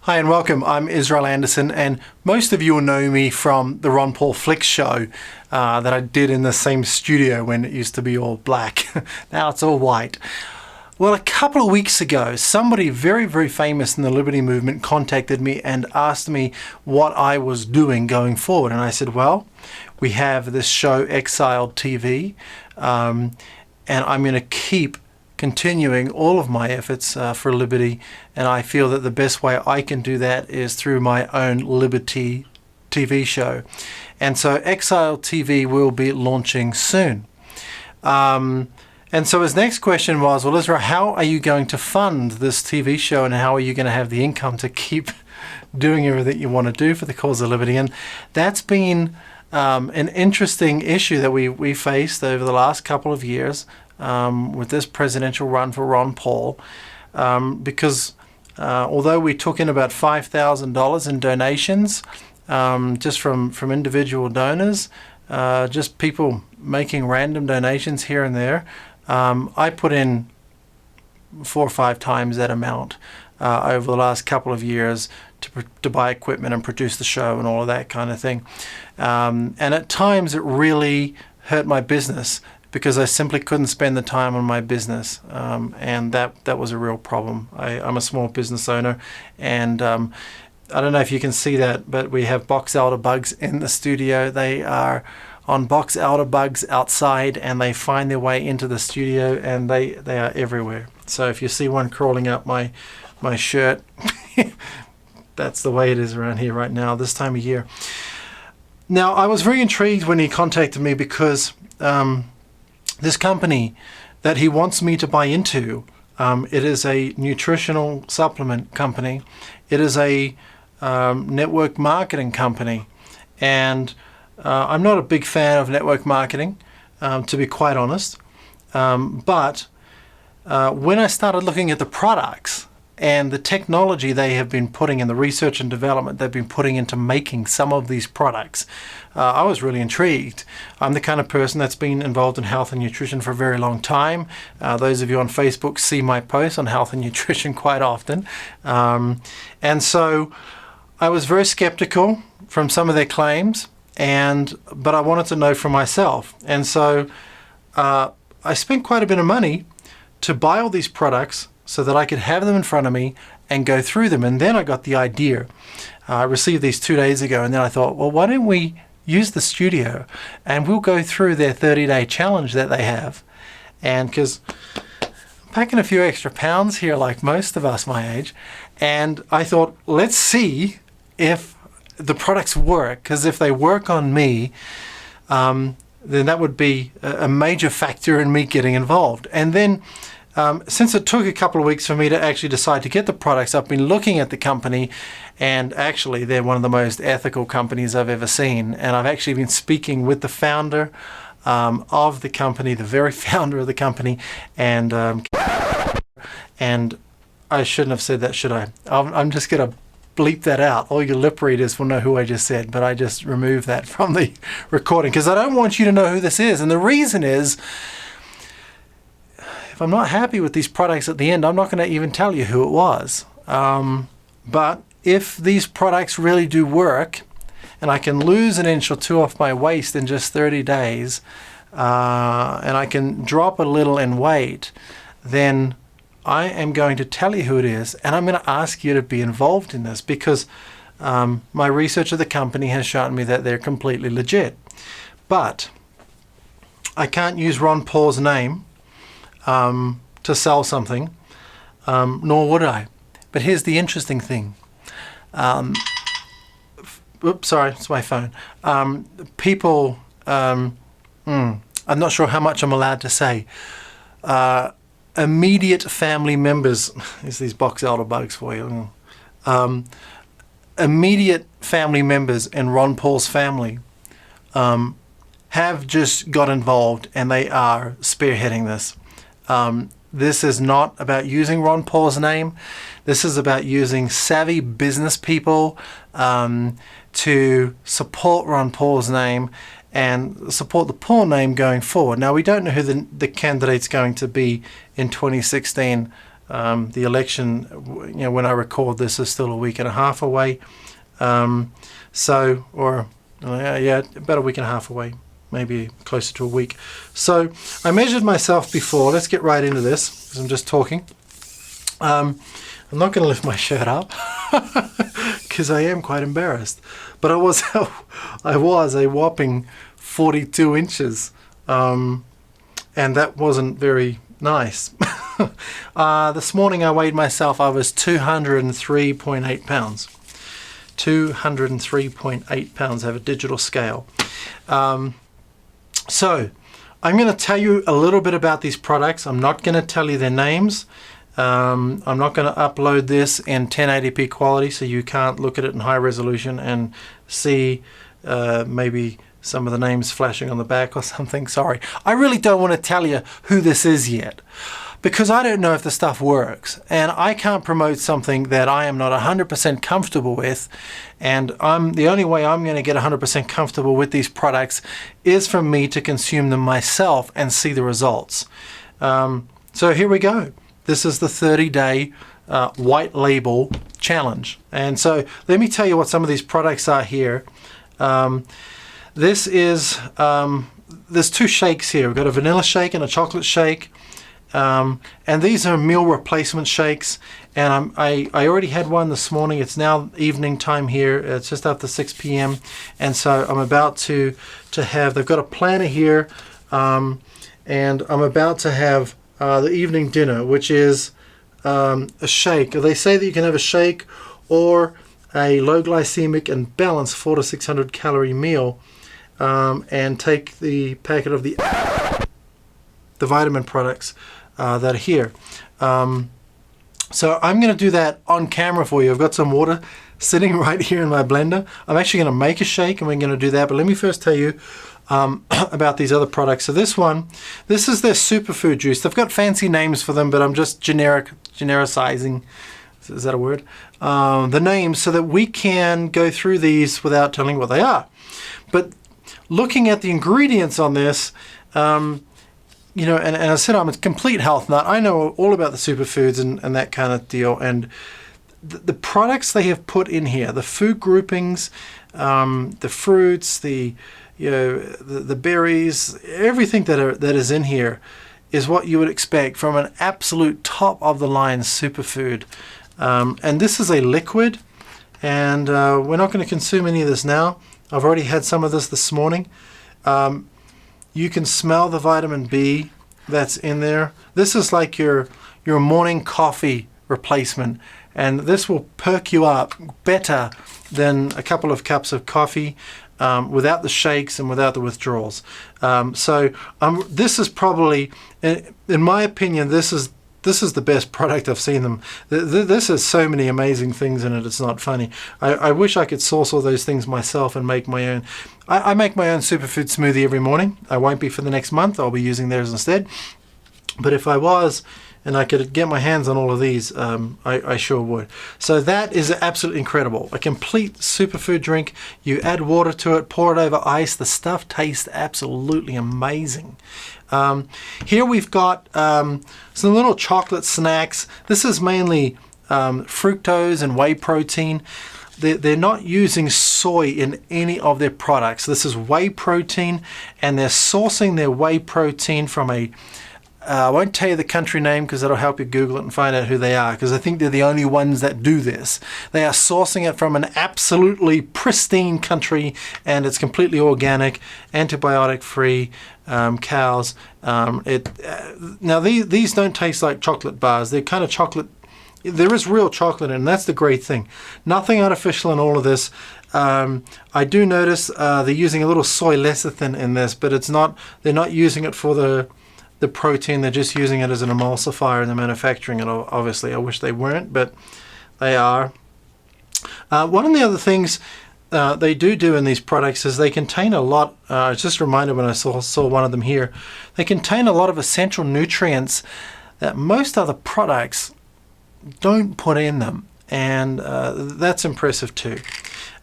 Hi and welcome. I'm Israel Anderson, and most of you will know me from the Ron Paul Flicks show that I did in the same studio when it used to be all black. Now it's all white. Well, a couple of weeks ago, somebody very, very famous in the Liberty Movement contacted me and asked me what I was doing going forward. And I said, well, we have this show, Exiled TV, and I'm going to keep continuing all of my efforts for liberty, and I feel that the best way I can do that is through my own Liberty TV show. And so Exiled TV will be launching soon. And so his next question was, well, Israel, how are you going to fund this TV show, and how are you going to have the income to keep doing everything you want to do for the cause of liberty? And that's been an interesting issue that we faced over the last couple of years with this presidential run for Ron Paul, because although we took in about $5,000 in donations just from individual donors, just people making random donations here and there, I put in 4 or 5 times that amount over the last couple of years to buy equipment and produce the show and all of that kind of thing. And at times it really hurt my business, because I simply couldn't spend the time on my business, and that was a real problem. I'm a small business owner, and I don't know if you can see that, but we have box elder bugs in the studio. They are on box elder bugs outside, and they find their way into the studio, and they are everywhere. So if you see one crawling up my shirt, that's the way it is around here right now, this time of year. Now, I was very intrigued when he contacted me, because this company that he wants me to buy into, it is a nutritional supplement company. It is a network marketing company. And I'm not a big fan of network marketing, to be quite honest. But when I started looking at the products and the technology they have been putting in, the research and development they've been putting into making some of these products, I was really intrigued. I'm the kind of person that's been involved in health and nutrition for a very long time. Those of you on Facebook see my posts on health and nutrition quite often. And so I was very skeptical from some of their claims, but I wanted to know for myself. And so I spent quite a bit of money to buy all these products so that I could have them in front of me and go through them. And then I got the idea. I received these 2 days ago, and then I thought, well, why don't we use the studio and we'll go through their 30-day challenge that they have. And because I'm packing a few extra pounds here, like most of us my age, and I thought, let's see if the products work, because if they work on me, then that would be a major factor in me getting involved. And then since it took a couple of weeks for me to actually decide to get the products, I've been looking at the company, and actually they're one of the most ethical companies I've ever seen. And I've actually been speaking with the founder of the company, the very founder of the company, and I shouldn't have said that, should I? I'm just going to bleep that out. All your lip readers will know who I just said, but I just removed that from the recording because I don't want you to know who this is. And the reason is, if I'm not happy with these products at the end, I'm not going to even tell you who it was. But if these products really do work, and I can lose 1 inch or 2 off my waist in just 30 days, and I can drop a little in weight, then I am going to tell you who it is, and I'm going to ask you to be involved in this, because my research of the company has shown me that they're completely legit. But I can't use Ron Paul's name to sell something, nor would I. But here's the interesting thing. Oops, sorry, it's my phone. People, I'm not sure how much I'm allowed to say. Immediate family members, is these box elder bugs for you. Immediate family members in Ron Paul's family have just got involved, and they are spearheading this. This is not about using Ron Paul's name. This is about using savvy business people to support Ron Paul's name and support the Paul name going forward. Now, we don't know who the candidate's going to be in 2016 The election, when I record this, is still a week and a half away. About a week and a half away, maybe closer to a week. So I measured myself before. Let's get right into this, because I'm just talking. I'm not going to lift my shirt up because I am quite embarrassed. But I was a whopping 42 inches, and that wasn't very nice. This morning I weighed myself. I was 203.8 pounds. 203.8 pounds. I have a digital scale. So I'm going to tell you a little bit about these products. I'm not going to tell you their names. I'm not going to upload this in 1080p quality, so you can't look at it in high resolution and see maybe some of the names flashing on the back or something. Sorry. I really don't want to tell you who this is yet, because I don't know if the stuff works, and I can't promote something that I am not 100% comfortable with. And the only way I'm going to get 100% comfortable with these products is for me to consume them myself and see the results. So here we go. This is the 30-day white label challenge. And so let me tell you what some of these products are here. There's two shakes here. We've got a vanilla shake and a chocolate shake. And these are meal replacement shakes. And I already had one this morning. It's now evening time here. It's just after 6 p.m. And so I'm about to have, they've got a planner here. And I'm about to have the evening dinner, which is a shake. They say that you can have a shake or a low glycemic and balanced 400 to 600 calorie meal, and take the packet of the vitamin products that are here. So I'm going to do that on camera for you. I've got some water sitting right here in my blender. I'm actually going to make a shake, and we're going to do that. But let me first tell you about these other products. So this is their superfood juice. They've got fancy names for them, but I'm just genericizing. Is that a word? The names, so that we can go through these without telling what they are. But looking at the ingredients on this, and I said I'm a complete health nut. I know all about the superfoods and that kind of deal. And the products they have put in here, the food groupings, the fruits, the berries, everything that is in here is what you would expect from an absolute top of the line superfood. And this is a liquid, and we're not going to consume any of this now. I've already had some of this morning. You can smell the vitamin B that's in there. This is like your morning coffee replacement, and this will perk you up better than a couple of cups of coffee, without the shakes and without the withdrawals. This is probably, in my opinion, this is the best product I've seen them. This has so many amazing things in it, it's not funny. I wish I could source all those things myself and make my own. I make my own superfood smoothie every morning. I won't be for the next month. I'll be using theirs instead. But if I was, and I could get my hands on all of these, I sure would. So that is absolutely incredible. A complete superfood drink. You add water to it, pour it over ice. The stuff tastes absolutely amazing. Here we've got some little chocolate snacks. This is mainly fructose and whey protein. They're not using soy in any of their products. This is whey protein, and they're sourcing their whey protein from I won't tell you the country name because that'll help you Google it and find out who they are, because I think they're the only ones that do this. They are sourcing it from an absolutely pristine country, and it's completely organic, antibiotic-free cows. Now these don't taste like chocolate bars. They're kind of chocolate. There is real chocolate in it, and that's the great thing. Nothing artificial in all of this. I do notice they're using a little soy lecithin in this, but they're not using it for the protein. They're just using it as an emulsifier in the manufacturing. And obviously I wish they weren't, but they are. One of the other things they do in these products is they contain a lot, I was just reminded when I saw one of them here, they contain a lot of essential nutrients that most other products don't put in them, and that's impressive too.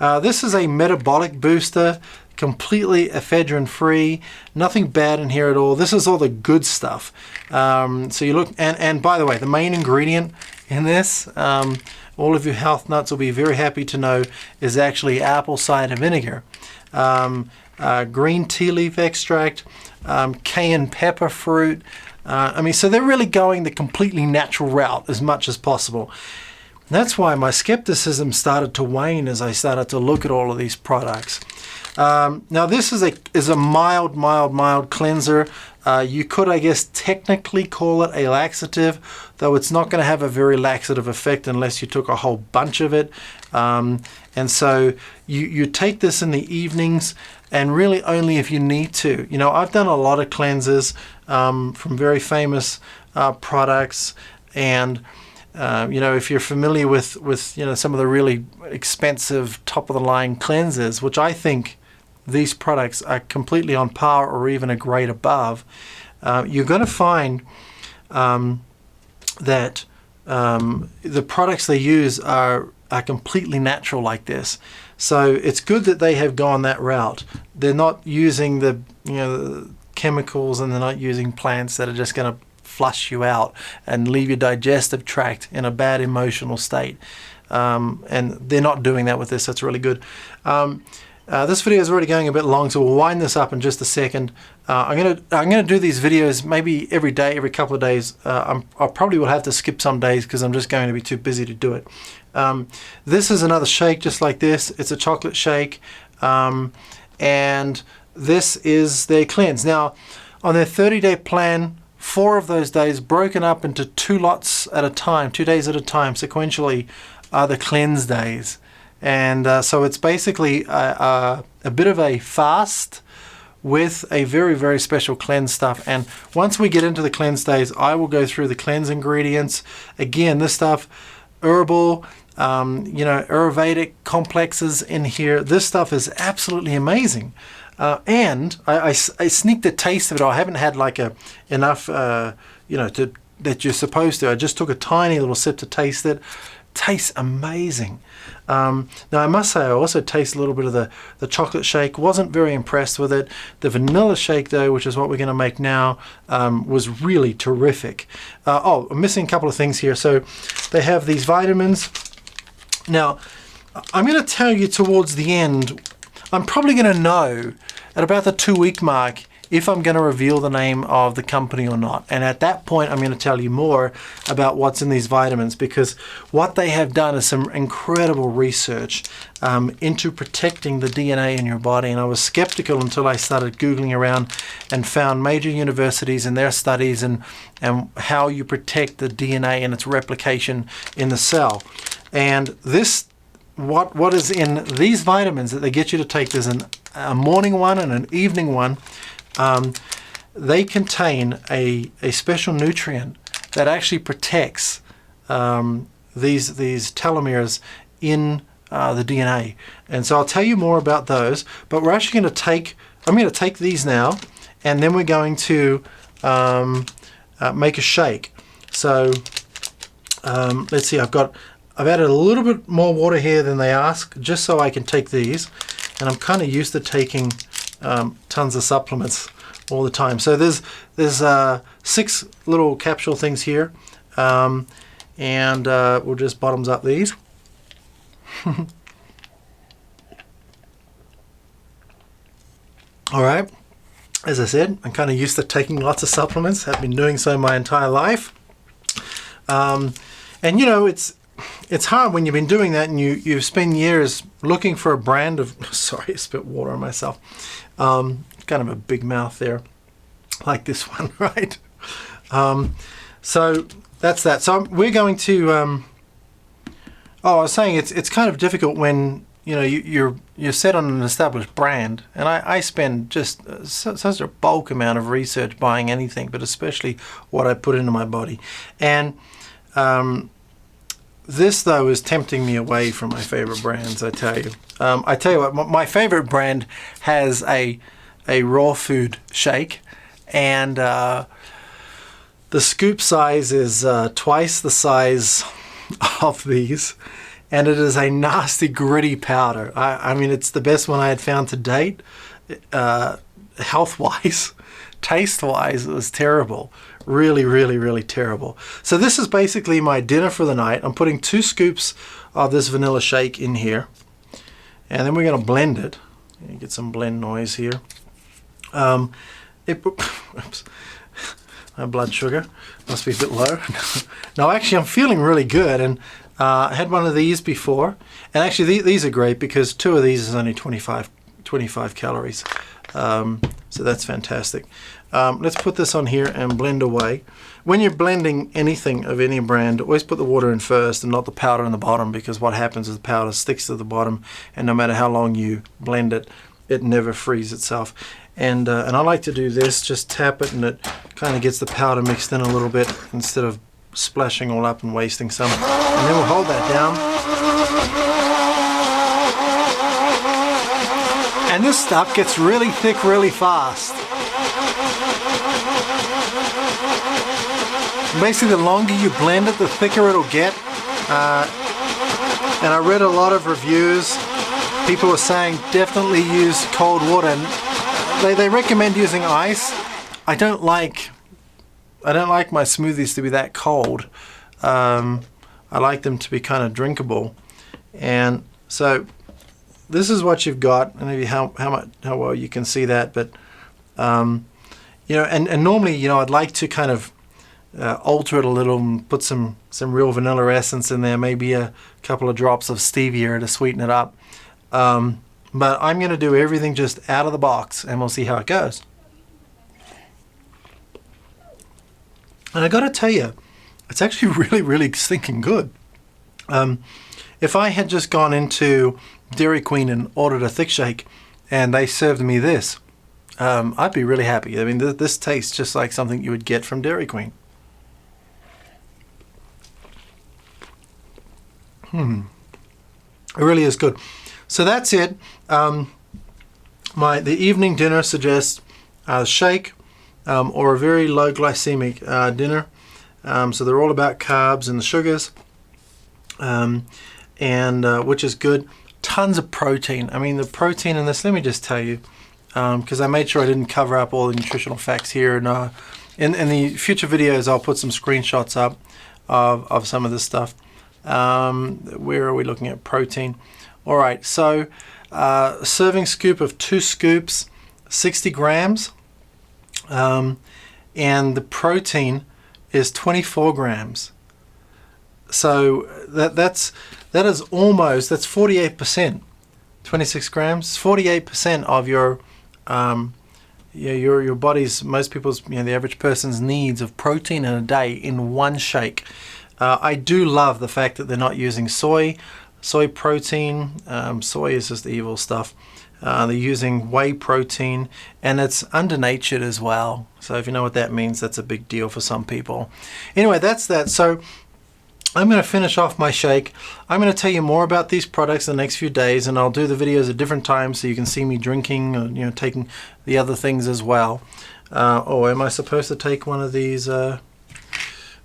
This is a metabolic booster. completely ephedrine free, nothing bad in here at all. This is all the good stuff. So you look, and by the way, the main ingredient in this, all of you health nuts will be very happy to know, is actually apple cider vinegar, green tea leaf extract, cayenne pepper fruit. I mean, so they're really going the completely natural route as much as possible. That's why my skepticism started to wane as I started to look at all of these products. Now this is a mild cleanser. You could, I guess, technically call it a laxative, though it's not going to have a very laxative effect unless you took a whole bunch of it. And so you take this in the evenings, and really only if you need to. You know, I've done a lot of cleansers from very famous products, and you know, if you're familiar with you know, some of the really expensive top of the line cleansers, which I think these products are completely on par or even a grade above, you're going to find that the products they use are completely natural like this. So it's good that they have gone that route. They're not using the, you know, the chemicals, and they're not using plants that are just going to flush you out and leave your digestive tract in a bad emotional state. And they're not doing that with this. That's really good. This video is already going a bit long, so we'll wind this up in just a second. I'm gonna do these videos maybe every day, every couple of days. I probably will have to skip some days because I'm just going to be too busy to do it. This is another shake just like this. It's a chocolate shake, and this is their cleanse. Now, on their 30-day plan, 4 of those days broken up into 2 lots at a time, 2 days at a time, sequentially, are the cleanse days. And so it's basically a bit of a fast with a very special cleanse stuff. And once we get into the cleanse days, I will go through the cleanse ingredients. Again, this stuff, herbal, you know, Ayurvedic complexes in here. This stuff is absolutely amazing. And I sneaked a taste of it. I haven't had like enough, you know, that you're supposed to. I just took a tiny little sip to taste it. Tastes amazing. Now I must say I also taste a little bit of the chocolate shake. Wasn't very impressed with it. The vanilla shake though, which is what we're going to make now, was really terrific. Oh, I'm missing a couple of things here. So they have these vitamins. Now I'm going to tell you towards the end, I'm probably going to know at about the 2-week mark if I'm going to reveal the name of the company or not. And at that point, I'm going to tell you more about what's in these vitamins, because what they have done is some incredible research into protecting the DNA in your body. And I was skeptical until I started Googling around and found major universities and their studies and how you protect the DNA and its replication in the cell. And this, what is in these vitamins that they get you to take, there's a morning one and an evening one. They contain a special nutrient that actually protects these telomeres in the DNA. And so I'll tell you more about those, but we're actually going to take, I'm going to take these now, and then we're going to make a shake. So let's see, I've added a little bit more water here than they ask, just so I can take these, and I'm kind of used to taking tons of supplements all the time. So there's 6 little capsule things here, and we'll just bottoms up these. All right, as I said, I'm kind of used to taking lots of supplements. I've been doing so my entire life, and you know, it's hard when you've been doing that and you spend years looking for a brand of, sorry, I spit water on myself. Kind of a big mouth there, like this one, right? So that's that. So we're going to, oh, I was saying it's kind of difficult when, you know, you're set on an established brand, and I spend just such a bulk amount of research buying anything, but especially what I put into my body. And this though is tempting me away from my favorite brands, I tell you. I tell you what, my favorite brand has a raw food shake, and the scoop size is twice the size of these, and it is a nasty, gritty powder. I mean, it's the best one I had found to date. Health-wise, taste-wise, it was terrible. Really, really, really terrible. So this is basically my dinner for the night. I'm putting 2 scoops of this vanilla shake in here, and then we're going to blend it. You get some blend noise here. Oops. My blood sugar must be a bit low. No, actually, I'm feeling really good, and I had one of these before, and actually these are great because 2 of these is only 25 calories. So that's fantastic. Let's put this on here and blend away. When you're blending anything of any brand, always put the water in first and not the powder in the bottom, because what happens is the powder sticks to the bottom, and no matter how long you blend it, it never frees itself. And I like to do this, just tap it, and it kind of gets the powder mixed in a little bit instead of splashing all up and wasting some. And then we'll hold that down. And this stuff gets really thick really fast. Basically, the longer you blend it, the thicker it'll get. And I read a lot of reviews. People were saying definitely use cold water. And they recommend using ice. I don't like my smoothies to be that cold. I like them to be kind of drinkable. And so this is what you've got, and maybe how well you can see that, but you know, and normally, you know, I'd like to kind of alter it a little and put some real vanilla essence in there, maybe a couple of drops of stevia to sweeten it up. But I'm going to do everything just out of the box, and we'll see how it goes. And I got to tell you, it's actually really, really stinking good. If I had just gone into Dairy Queen and ordered a thick shake and they served me this, I'd be really happy. I mean, this tastes just like something you would get from Dairy Queen. It really is good. So that's it. The evening dinner suggests a shake or a very low glycemic dinner. So they're all about carbs and the sugars, and which is good. Tons of protein. I mean, the protein in this, let me just tell you, because I made sure I didn't cover up all the nutritional facts here. And in the future videos, I'll put some screenshots up of some of this stuff. Where are we looking at protein? All right, so serving scoop of 2 scoops, 60 grams, and the protein is 24 grams. So that's 48%. 26 grams, 48% of your body's, most people's, you know, the average person's needs of protein in a day in one shake. I do love the fact that they're not using soy protein. Soy is just evil stuff. They're using whey protein, and it's undernatured as well. So if you know what that means, that's a big deal for some people. Anyway, that's that. So I'm going to finish off my shake. I'm going to tell you more about these products in the next few days, and I'll do the videos at different times so you can see me drinking, or, you know, taking the other things as well. Oh, am I supposed to take one of these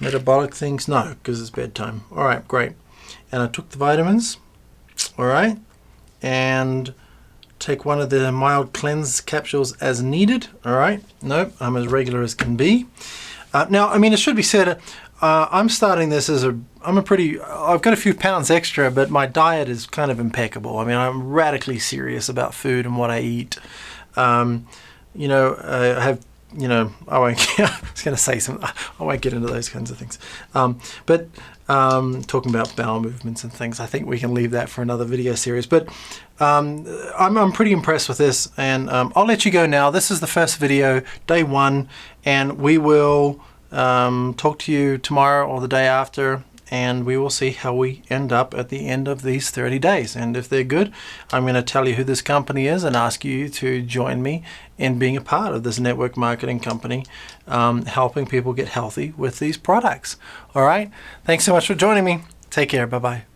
metabolic things? No, because it's bedtime. All right, great. And I took the vitamins. All right, and take one of the mild cleanse capsules as needed. All right, nope, I'm as regular as can be. Now, I mean, it should be said, I'm starting this as I've got a few pounds extra, but my diet is kind of impeccable. I mean, I'm radically serious about food and what I eat. You know, I have, you know, I was going to say something. I won't get into those kinds of things. But talking about bowel movements and things, I think we can leave that for another video series. But I'm pretty impressed with this, and I'll let you go now. This is the first video, day 1, and we will talk to you tomorrow or the day after, and we will see how we end up at the end of these 30 days. And if they're good, I'm going to tell you who this company is and ask you to join me in being a part of this network marketing company, helping people get healthy with these products. All right, thanks so much for joining me. Take care. Bye-bye.